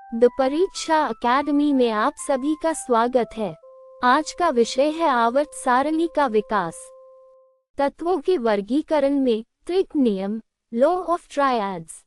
The परीक्षा academy में आप सभी का स्वागत है। आज का विषय है आवर्त सारणी का विकास। तत्वों के वर्गीकरण में त्रिक नियम, लॉ ऑफ ट्रायड्स,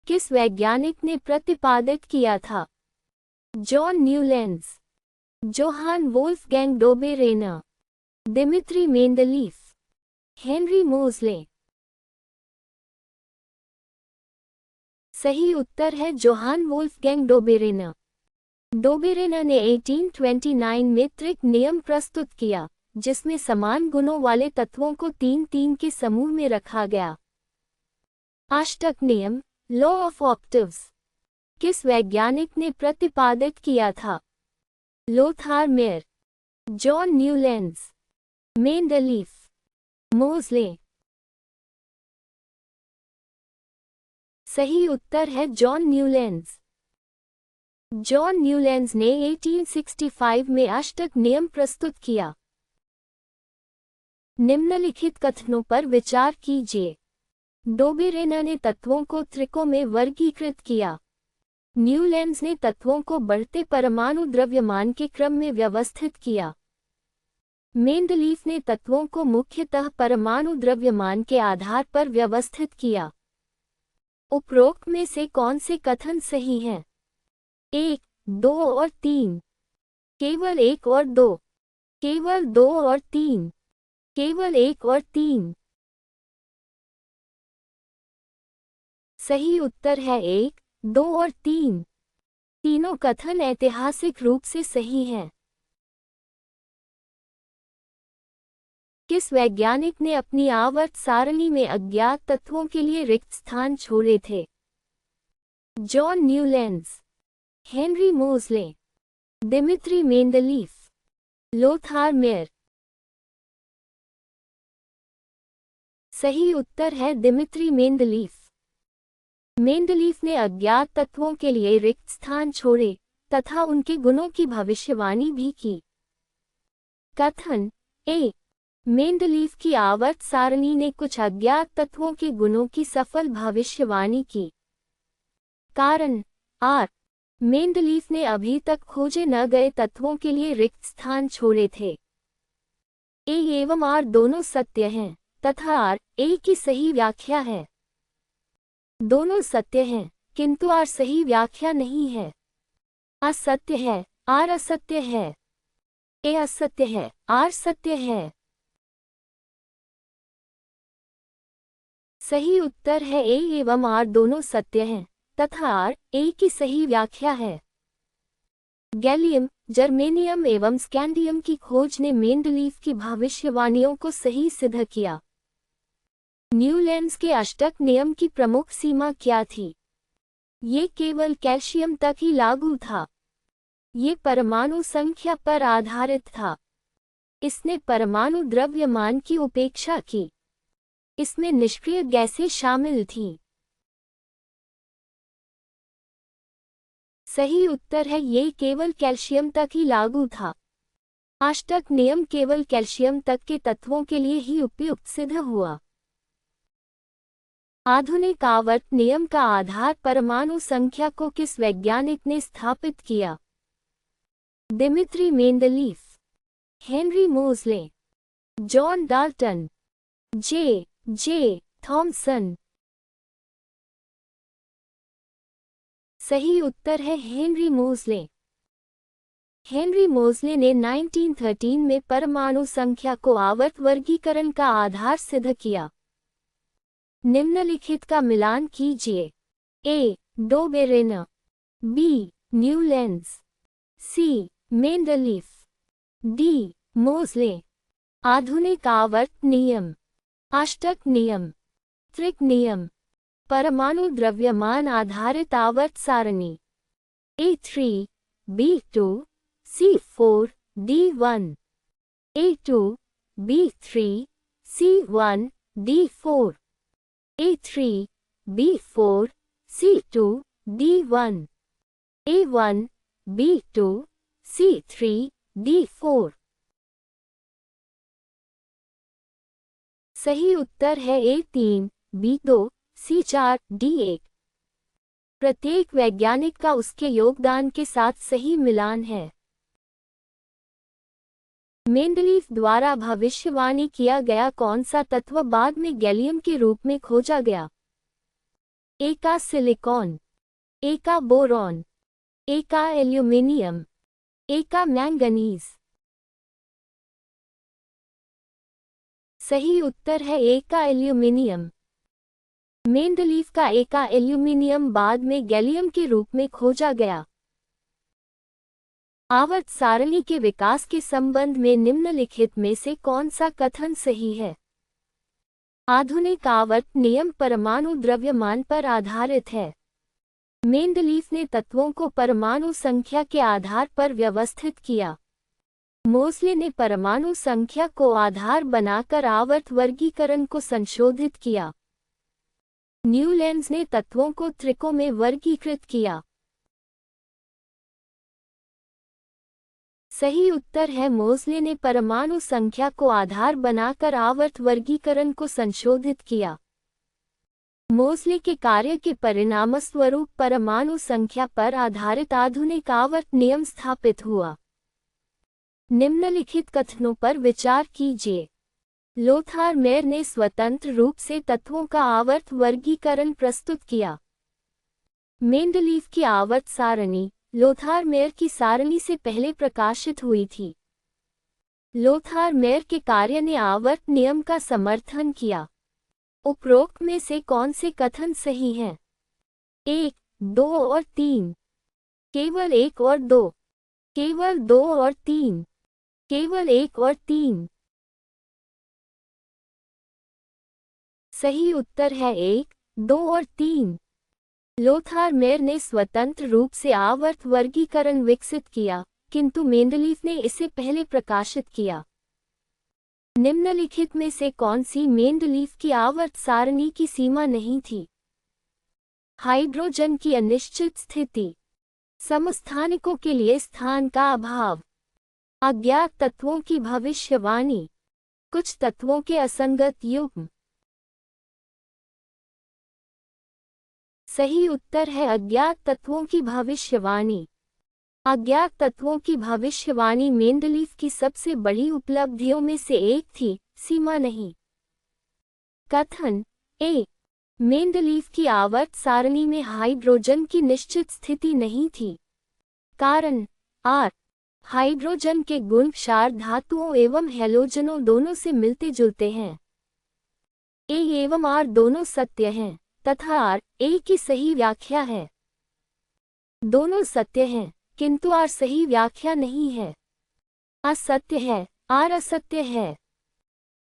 किस वैज्ञानिक ने प्रतिपादित किया था? John Newland, Johann Wolfgang Dobereiner, Dmitri Mendeleev, Henry Moseley. सही उत्तर है जोहान वोल्फगैंग डोबेरेनर। डोबेरेनर ने 1829 में त्रिक नियम प्रस्तुत किया, जिसमें समान गुणों वाले तत्वों को 3-3 के समूह में रखा गया। अष्टक नियम, लॉ ऑफ ऑक्टेव्स, किस वैज्ञानिक ने प्रतिपादित किया था? Lothar Meyer, John Newland, Mendeleev, Moseley. सही उत्तर है जॉन न्यूलैंड। जॉन न्यूलैंड ने 1865 में अष्टक नियम प्रस्तुत किया। निम्नलिखित कथनों पर विचार कीजिए। डोबेरेनर ने तत्वों को त्रिकों में वर्गीकृत किया। न्यूलैंड ने तत्वों को बढ़ते परमाणु द्रव्यमान के क्रम में व्यवस्थित किया। मेंडलीफ ने तत्वों को मुख्यतः परमाणु द्रव्यमान के आधार पर व्यवस्थित किया। उपरोक्त में से कौन से कथन सही हैं? 1, 2 और 3, केवल 1 और 2, केवल 2 और 3, केवल 1 और 3। सही उत्तर है 1, 2 और 3। तीनों कथन ऐतिहासिक रूप से सही हैं। किस वैज्ञानिक ने अपनी आवर्त सारणी में अज्ञात तत्वों के लिए रिक्त स्थान छोड़े थे? John Newland, Henry Moseley, Dmitri Mendeleev, Lothar Meyer. सही उत्तर है दिमित्री मेंडलीफ। मेंडलीफ ने अज्ञात तत्वों के लिए रिक्त स्थान छोड़े तथा उनके गुणों की भविष्यवाणी भी की। कथन ए, मेंडलीफ की आवर्त सारणी ने कुछ अज्ञात तत्वों के गुणों की सफल भविष्यवाणी की। कारण आर, मेंडलीफ ने अभी तक खोजे न गए तत्वों के लिए रिक्त स्थान छोड़े थे। ए एवं आर दोनों सत्य हैं तथा आर ए की सही व्याख्या है। दोनों सत्य हैं, किंतु आर सही व्याख्या नहीं है। असत्य है, आर असत्य है। ए असत्य है, आर सत्य है। सही उत्तर है ए एवं आर दोनों सत्य हैं तथा आर ए की सही व्याख्या है। गैलियम, जर्मेनियम एवं स्कैंडियम की खोज ने मेंडलीफ की भविष्यवाणियों को सही सिद्ध किया। न्यूलैंड के अष्टक नियम की प्रमुख सीमा क्या थी? ये केवल कैल्शियम तक ही लागू था। ये परमाणु संख्या पर आधारित था। इसने परमाणु द्रव्यमान की उपेक्षा की। इसमें निष्क्रिय गैसें शामिल थीं। सही उत्तर है ये केवल कैल्शियम तक ही लागू था। अष्टक नियम केवल कैल्शियम तक के तत्वों के लिए ही उपयुक्त सिद्ध हुआ। आधुनिक आवर्त नियम का आधार परमाणु संख्या को किस वैज्ञानिक ने स्थापित किया? Dmitri Mendeleev, Henry Moseley, John Dalton, J Thomson. सही उत्तर है हेनरी मोज़ले। हेनरी मोज़ले ने 1913 में परमाणु संख्या को आवर्त वर्गीकरण का आधार सिद्ध किया। निम्नलिखित का मिलान कीजिए। ए, डोबेरेनर, बी, न्यूलैंड, सी, मेंडलीफ, डी, मोज़ले। आधुनिक आवर्त नियम, अष्टक नियम, त्रिक नियम, परमाणु द्रव्यमान आधारित आवर्त सारणी। A3, B2, C4, D1, A2, B3, C1, D4, A3, B4, C2, D1, A1, B2, C3, D4। सही उत्तर है A3, B2, C4, D1। प्रत्येक वैज्ञानिक का उसके योगदान के साथ सही मिलान है। मेंडलीफ द्वारा भविष्यवाणी किया गया कौन सा तत्व बाद में गैलियम के रूप में खोजा गया? ए का सिलिकॉन, ए का बोरॉन, ए का एल्यूमिनियम, ए का मैंगनीज। सही उत्तर है ए का एल्यूमिनियम। मेंडलीफ का ए का एल्यूमिनियम बाद में गैलियम के रूप में खोजा गया। आवर्त सारणी के विकास के संबंध में निम्नलिखित में से कौन सा कथन सही है? आधुनिक आवर्त नियम परमाणु द्रव्यमान पर आधारित है। मेंडलीफ ने तत्वों को परमाणु संख्या के आधार पर व्यवस्थित किया। मोज़ले ने परमाणु संख्या को आधार बनाकर आवर्त वर्गीकरण को संशोधित किया। न्यूलैंड्स ने तत्वों को त्रिकों में वर्गीकृत किया। सही उत्तर है मोज़ले ने परमाणु संख्या को आधार बनाकर आवर्त वर्गीकरण को संशोधित किया। मोज़ले के कार्य के परिणामस्वरूप परमाणु संख्या पर आधारित आधुनिक आवर्त नियम स्थापित हुआ। निम्नलिखित कथनों पर विचार कीजिए। लोथार मेयर ने स्वतंत्र रूप से तत्वों का आवर्त वर्गीकरण प्रस्तुत किया। मेंडलीफ की आवर्त सारणी लोथार मेयर की सारणी से पहले प्रकाशित हुई थी। लोथार मेयर के कार्य ने आवर्त नियम का समर्थन किया। उपरोक्त में से कौन से कथन सही हैं? 1, 2 और 3, केवल 1 और 2, केवल 2 और 3, केवल 1 और 3। सही उत्तर है 1, 2 और 3। लोथार मेयर ने स्वतंत्र रूप से आवर्त वर्गीकरण विकसित किया, किंतु मेंडलीफ ने इसे पहले प्रकाशित किया। निम्नलिखित में से कौन सी मेंडलीफ की आवर्त सारणी की सीमा नहीं थी? हाइड्रोजन की अनिश्चित स्थिति, समस्थानिकों के लिए स्थान का अभाव, अज्ञात तत्वों की भविष्यवाणी, कुछ तत्वों के असंगत युग्म। सही उत्तर है अज्ञात तत्वों की भविष्यवाणी। अज्ञात तत्वों की भविष्यवाणी मेंडलीफ की सबसे बड़ी उपलब्धियों में से एक थी, सीमा नहीं। कथन ए, मेंडलीफ की आवर्त सारणी में हाइड्रोजन की निश्चित स्थिति नहीं थी। कारण आर, हाइड्रोजन के गुण क्षार धातुओं एवं हैलोजनों दोनों से मिलते जुलते हैं। ए एवं आर दोनों सत्य हैं तथा आर ए की सही व्याख्या है। दोनों सत्य हैं किंतु आर सही व्याख्या नहीं है। असत्य है, आर असत्य है।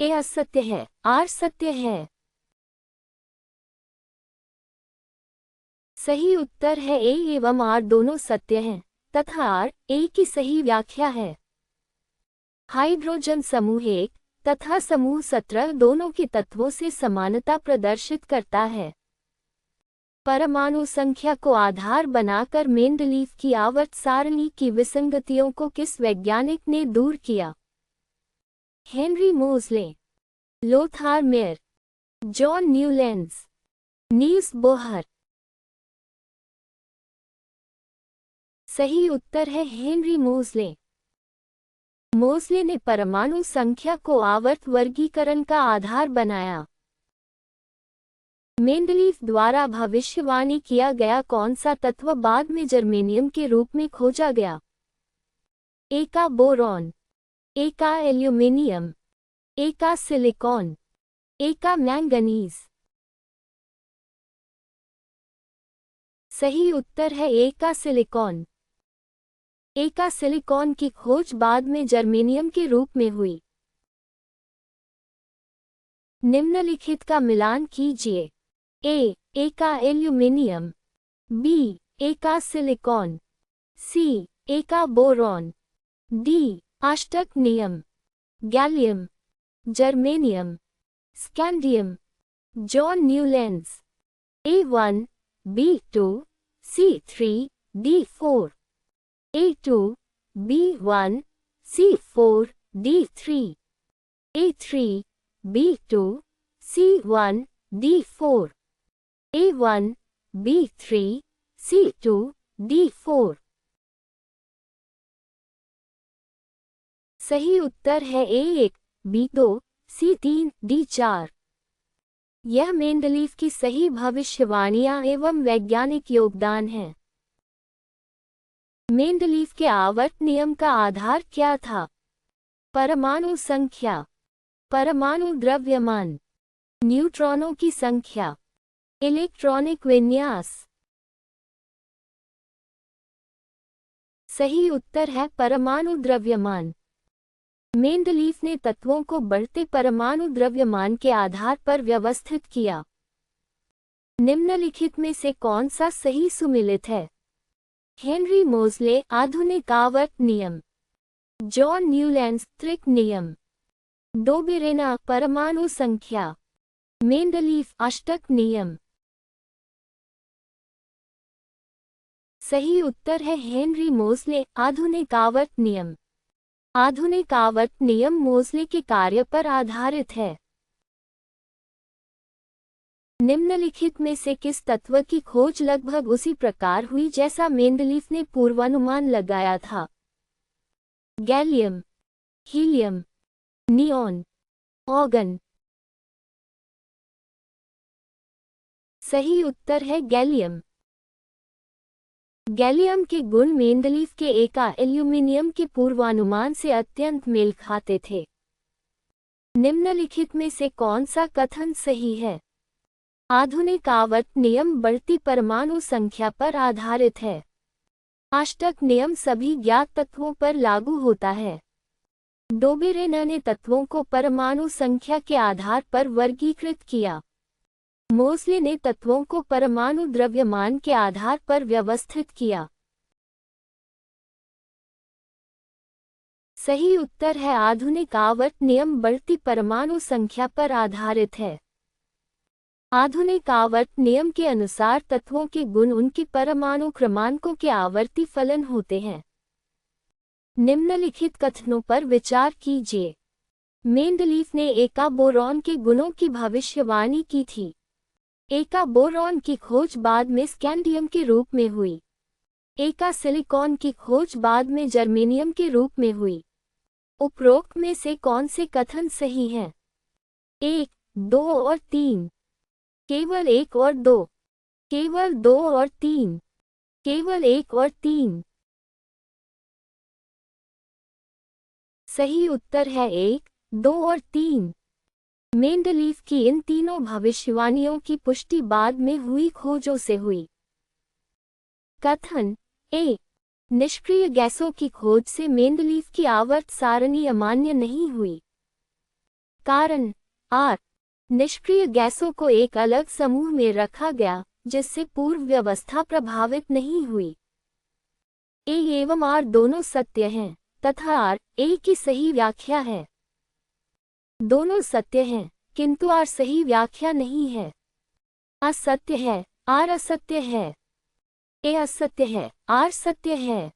ए असत्य है, आर सत्य है। सही उत्तर है ए एवं आर दोनों सत्य हैं तथा आर ए की सही व्याख्या है। हाइड्रोजन समूह 1 तथा समूह 17 दोनों के तत्वों से समानता प्रदर्शित करता है। परमाणु संख्या को आधार बनाकर मेंडलीफ की आवर्त सारणी की विसंगतियों को किस वैज्ञानिक ने दूर किया? Henry Moseley, Lothar Meyer, John Newlands, Niels Bohr. सही उत्तर है हेनरी मोज़ले। मोज़ले ने परमाणु संख्या को आवर्त वर्गीकरण का आधार बनाया। मेंडलीफ द्वारा भविष्यवाणी किया गया कौन सा तत्व बाद में जर्मेनियम के रूप में खोजा गया? ए का बोरॉन, ए का एल्यूमिनियम, ए का सिलिकॉन, ए का मैंगनीज। सही उत्तर है ए का सिलिकॉन। ए का सिलिकॉन की खोज बाद में जर्मेनियम के रूप में हुई। निम्नलिखित का मिलान कीजिए। ए का एल्यूमिनियम, बी ए का सिलिकॉन, सी ए का बोरॉन, डी अष्टक नियम, gallium, germanium, scandium. John Newlands, A1, B2, C3, D4, A2, B1, C4, D3, A3, B2, C1, D4, A1, B3, C2, D4। सही उत्तर है A1, B2, C3, D4। यह मेंडलीव की सही भविष्यवाणियां एवं वैज्ञानिक योगदान है। मेंडलीव के आवर्त नियम का आधार क्या था? परमाणु संख्या, परमाणु द्रव्यमान, न्यूट्रॉनों की संख्या, इलेक्ट्रॉनिक विन्यास। सही उत्तर है परमाणु द्रव्यमान। मेंडलीव ने तत्वों को बढ़ते परमाणु द्रव्यमान के आधार पर व्यवस्थित किया। निम्नलिखित में से कौन सा सही सुमेलित है? हेनरी मोज़ले आधुनिक आवर्त नियम, जॉन न्यूलैंड्स त्रिक नियम, डोबेरेना परमाणु संख्या, मेंडलीव अष्टक नियम। सही उत्तर है हेनरी मोज़ले आधुनिक आवर्त नियम। आधुनिक आवर्त नियम मोज़ले के कार्य पर आधारित है। निम्नलिखित में से किस तत्व की खोज लगभग उसी प्रकार हुई जैसा मेंडलीव ने पूर्वानुमान लगाया था? Gallium, helium, neon, organ. सही उत्तर है गैलियम। गैलियम के गुण मेंडलीव के एका एल्यूमिनियम के पूर्वानुमान से अत्यंत मेल खाते थे। निम्नलिखित में से कौन सा कथन सही है? आधुनिक आवर्त नियम बढ़ती परमाणु संख्या पर आधारित है। अष्टक नियम सभी ज्ञात तत्वों पर लागू होता है। डोबेरेना ने तत्वों को परमाणु संख्या के आधार पर वर्गीकृत किया। मोज़ले ने तत्वों को परमाणु द्रव्यमान के आधार पर व्यवस्थित किया। सही उत्तर है आधुनिक आवर्त नियम बढ़ती परमाणु संख्या पर आधारित है। आधुनिक आवर्त नियम के अनुसार तत्वों के गुण उनके परमाणु क्रमांकों के आवर्ती फलन होते हैं। निम्नलिखित कथनों पर विचार कीजिए। मेंडलीव ने एका बोरॉन के गुणों की भविष्यवाणी की थी। एका बोरॉन की खोज बाद में स्कैंडियम के रूप में हुई। एका सिलिकॉन की खोज बाद में जर्मेनियम के रूप में हुई। उपरोक्त में से कौन से कथन सही हैं? 1, 2 और 3, केवल 1 और 2, केवल 2 और 3, केवल 1 और 3। सही उत्तर है 1, 2 और 3। मेंडलीव की इन तीनों भविष्यवाणियों की पुष्टि बाद में हुई खोजों से हुई। कथन ए, निष्क्रिय गैसों की खोज से मेंडलीव की आवर्त सारणी अमान्य नहीं हुई। कारण आर, निष्क्रिय गैसों को एक अलग समूह में रखा गया जिससे पूर्व व्यवस्था प्रभावित नहीं हुई। ए एवं आर दोनों सत्य हैं तथा आर ए की सही व्याख्या है। दोनों सत्य हैं किंतु आर सही व्याख्या नहीं है। असत्य है, आर असत्य है। ए असत्य है, आर सत्य है।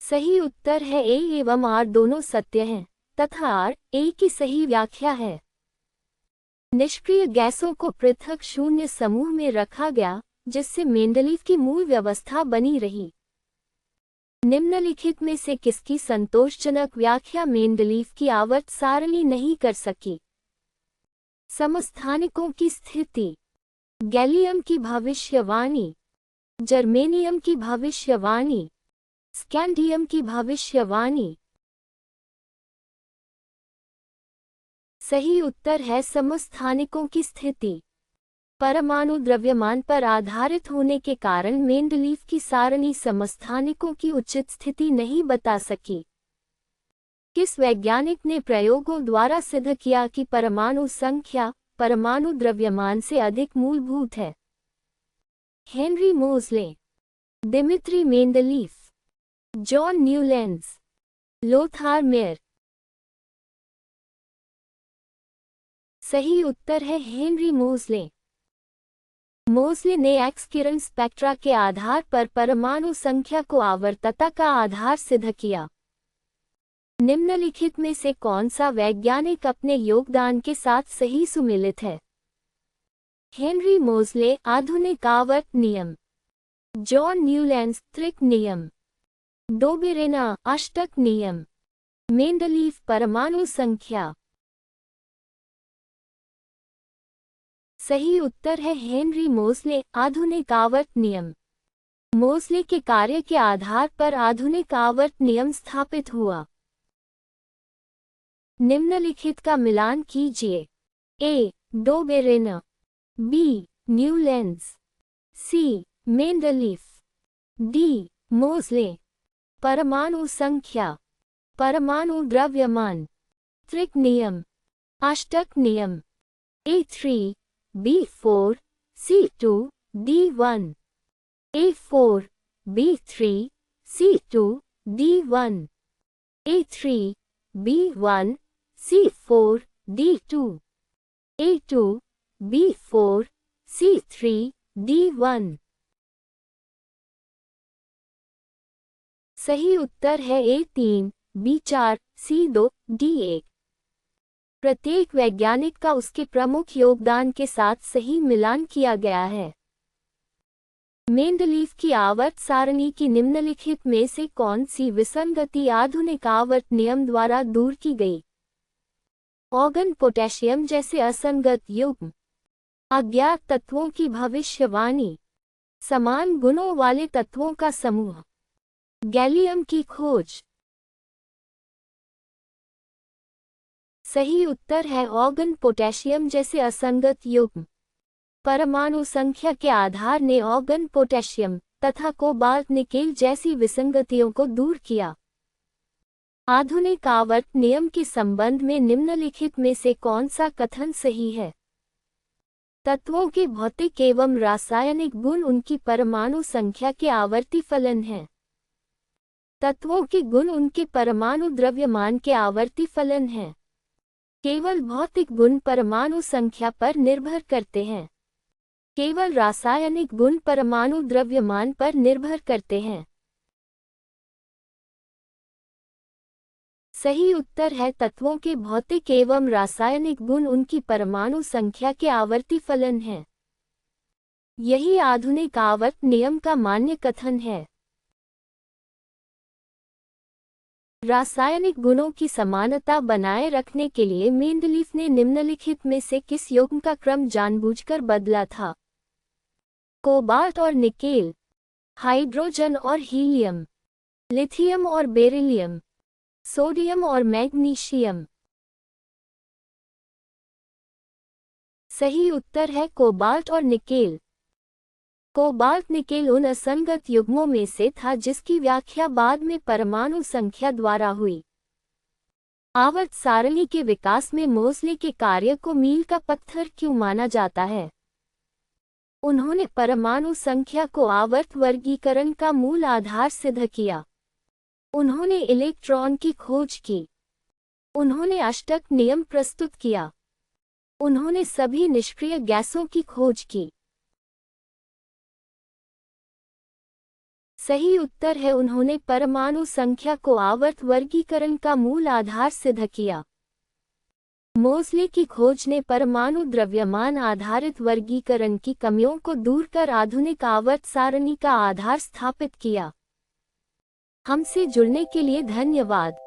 सही उत्तर है ए एवं आर दोनों सत्य हैं तथा आर ए की सही व्याख्या है। निष्क्रिय गैसों को पृथक शून्य समूह में रखा गया जिससे मेंडलीव की मूल व्यवस्था बनी रही। निम्नलिखित में से किसकी संतोषजनक व्याख्या मेंडलीव की आवर्त सारणी नहीं कर सकी? समस्थानिकों की स्थिति, गैलियम की भविष्यवाणी, जर्मेनियम की भविष्यवाणी, स्कैंडियम की भविष्यवाणी। सही उत्तर है समस्थानिकों की स्थिति। परमाणु द्रव्यमान पर आधारित होने के कारण मेंडलीव की सारणी समस्थानिकों की उचित स्थिति नहीं बता सकी। किस वैज्ञानिक ने प्रयोगों द्वारा सिद्ध किया कि परमाणु संख्या परमाणु द्रव्यमान से अधिक मूलभूत है? Henry Moseley, Dmitri Mendeleev, John Newlands, Lothar Meyer. सही उत्तर है हेनरी मोज़ले। मोज़ले ने एक्स किरण स्पेक्ट्रा के आधार पर परमाणु संख्या को आवर्तता का आधार सिद्ध किया। निम्नलिखित में से कौन सा वैज्ञानिक अपने योगदान के साथ सही सुमेलित है? हेनरी मोज़ले आधुनिक आवर्त नियम, जॉन न्यूलैंड त्रिक नियम, डोबेरेना अष्टक नियम, मेंडलीफ परमाणु संख्या। सही उत्तर है हेनरी मोज़ले आधुनिक आवर्त नियम। मोज़ले के कार्य के आधार पर आधुनिक आवर्त नियम स्थापित हुआ। निम्नलिखित का मिलान कीजिए। A. Dobereiner, B. Newlands, C. Mendeleev, D. Moseley. परमाणु संख्या, परमाणु द्रव्यमान, त्रिक नियम, अष्टक नियम। A3, B4, C2, D1, A4, B3, C2, D1, A3, B1, C4, D2, A2, B4, C3, D1। सही उत्तर है A3, B4, C2, D1। प्रत्येक वैज्ञानिक का उसके प्रमुख योगदान के साथ सही मिलान किया गया है। मेंडलीफ की आवर्त सारणी की निम्नलिखित में से कौन सी विसंगति आधुनिक आवर्त नियम द्वारा दूर की गई? ऑर्गन पोटेशियम जैसे असंगत युग्म, अज्ञात तत्वों की भविष्यवाणी, समान गुणों वाले तत्वों का समूह, गैलियम की खोज। सही उत्तर है ऑर्गन पोटेशियम जैसे असंगत युग्म। परमाणु संख्या के आधार ने ऑर्गन पोटेशियम तथा कोबाल्ट निकेल जैसी विसंगतियों को दूर किया। आधुनिक आवर्त नियम के संबंध में निम्नलिखित में से कौन सा कथन सही है? तत्वों के भौतिक एवं रासायनिक गुण उनकी परमाणु संख्या के आवर्ती फलन हैं। तत्वों के गुण उनके परमाणु द्रव्यमान के आवर्ती फलन हैं। केवल भौतिक गुण परमाणु संख्या पर निर्भर करते हैं। केवल रासायनिक गुण परमाणु द्रव्यमान पर निर्भर करते हैं। सही उत्तर है तत्वों के भौतिक एवं रासायनिक गुण उनकी परमाणु संख्या के आवर्ती फलन हैं। यही आधुनिक आवर्त नियम का मान्य कथन है। रासायनिक गुणों की समानता बनाए रखने के लिए मेंडलीफ ने निम्नलिखित में से किस युग्म का क्रम जानबूझकर बदला था? कोबाल्ट और निकेल, हाइड्रोजन और हीलियम, लिथियम और बेरिलियम, सोडियम और मैग्नीशियम। सही उत्तर है कोबाल्ट और निकेल। कोबाल्ट निकेल उन असंगत युग्मों में से था जिसकी व्याख्या बाद में परमाणु संख्या द्वारा हुई। आवर्त सारणी के विकास में मोज़ले के कार्य को मील का पत्थर क्यों माना जाता है? उन्होंने परमाणु संख्या को आवर्त वर्गीकरण का मूल आधार सिद्ध किया। उन्होंने इलेक्ट्रॉन की खोज की। उन्होंने अष्टक नियम प्रस्तुत किया। उन्होंने सभी निष्क्रिय गैसों की खोज की। सही उत्तर है उन्होंने परमाणु संख्या को आवर्त वर्गीकरण का मूल आधार सिद्ध किया। मोज़ले की खोज ने परमाणु द्रव्यमान आधारित वर्गीकरण की कमियों को दूर कर आधुनिक आवर्त सारणी का आधार स्थापित किया। हमसे जुड़ने के लिए धन्यवाद।